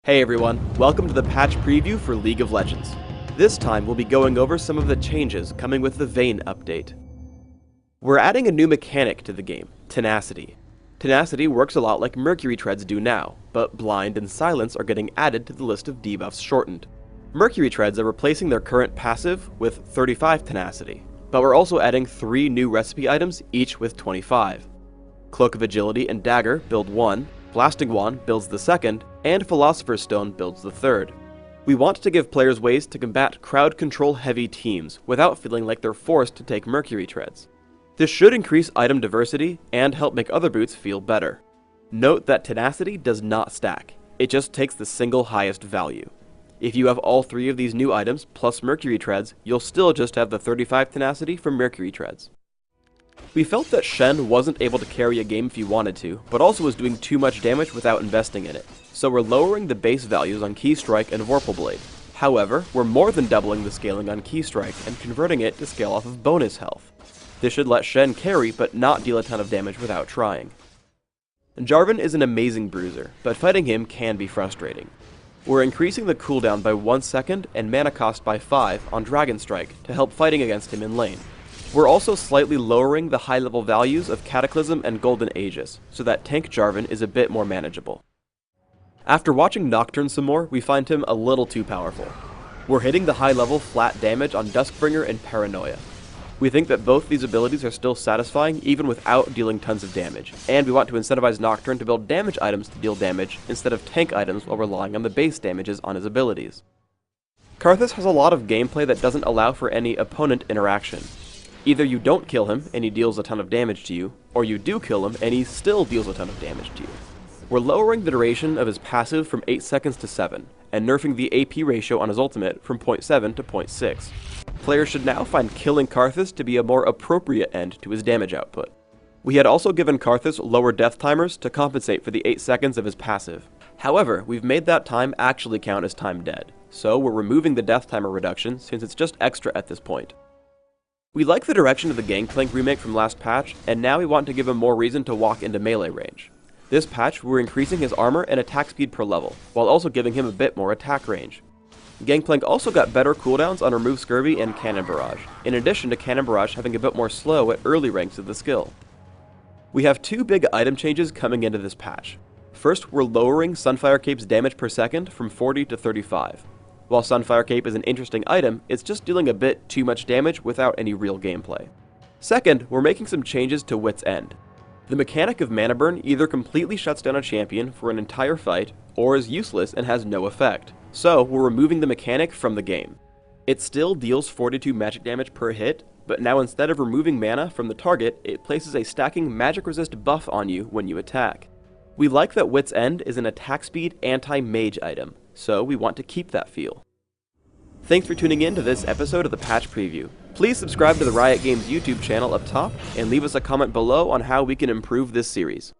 Hey everyone, welcome to the patch preview for League of Legends. This time we'll be going over some of the changes coming with the Vayne update. We're adding a new mechanic to the game, Tenacity. Tenacity works a lot like Mercury Treads do now, but Blind and Silence are getting added to the list of debuffs shortened. Mercury Treads are replacing their current passive with 35 Tenacity, but we're also adding 3 new recipe items, each with 25. Cloak of Agility and Dagger build 1, Blasting Wand builds the second, and Philosopher's Stone builds the third. We want to give players ways to combat crowd control heavy teams without feeling like they're forced to take Mercury Treads. This should increase item diversity and help make other boots feel better. Note that Tenacity does not stack, it just takes the single highest value. If you have all 3 of these new items plus Mercury Treads, you'll still just have the 35 Tenacity from Mercury Treads. We felt that Shen wasn't able to carry a game if he wanted to, but also was doing too much damage without investing in it, so we're lowering the base values on Key Strike and Vorpal Blade. However, we're more than doubling the scaling on Key Strike and converting it to scale off of bonus health. This should let Shen carry but not deal a ton of damage without trying. Jarvan is an amazing bruiser, but fighting him can be frustrating. We're increasing the cooldown by 1 second and mana cost by 5 on Dragon Strike to help fighting against him in lane. We're also slightly lowering the high-level values of Cataclysm and Golden Aegis, so that tank Jarvan is a bit more manageable. After watching Nocturne some more, we find him a little too powerful. We're hitting the high-level flat damage on Duskbringer and Paranoia. We think that both these abilities are still satisfying even without dealing tons of damage, and we want to incentivize Nocturne to build damage items to deal damage instead of tank items while relying on the base damages on his abilities. Karthus has a lot of gameplay that doesn't allow for any opponent interaction. Either you don't kill him and he deals a ton of damage to you, or you do kill him and he still deals a ton of damage to you. We're lowering the duration of his passive from 8 seconds to 7, and nerfing the AP ratio on his ultimate from 0.7 to 0.6. Players should now find killing Karthus to be a more appropriate end to his damage output. We had also given Karthus lower death timers to compensate for the 8 seconds of his passive. However, we've made that time actually count as time dead, so we're removing the death timer reduction since it's just extra at this point. We like the direction of the Gangplank remake from last patch, and now we want to give him more reason to walk into melee range. This patch, we're increasing his armor and attack speed per level, while also giving him a bit more attack range. Gangplank also got better cooldowns on Remove Scurvy and Cannon Barrage, in addition to Cannon Barrage having a bit more slow at early ranks of the skill. We have 2 big item changes coming into this patch. First, we're lowering Sunfire Cape's damage per second from 40 to 35. While Sunfire Cape is an interesting item, it's just dealing a bit too much damage without any real gameplay. Second, we're making some changes to Wit's End. The mechanic of Mana Burn either completely shuts down a champion for an entire fight, or is useless and has no effect. So, we're removing the mechanic from the game. It still deals 42 magic damage per hit, but now instead of removing mana from the target, it places a stacking magic resist buff on you when you attack. We like that Wit's End is an attack speed anti-mage item, so we want to keep that feel. Thanks for tuning in to this episode of the Patch Preview. Please subscribe to the Riot Games YouTube channel up top, and leave us a comment below on how we can improve this series.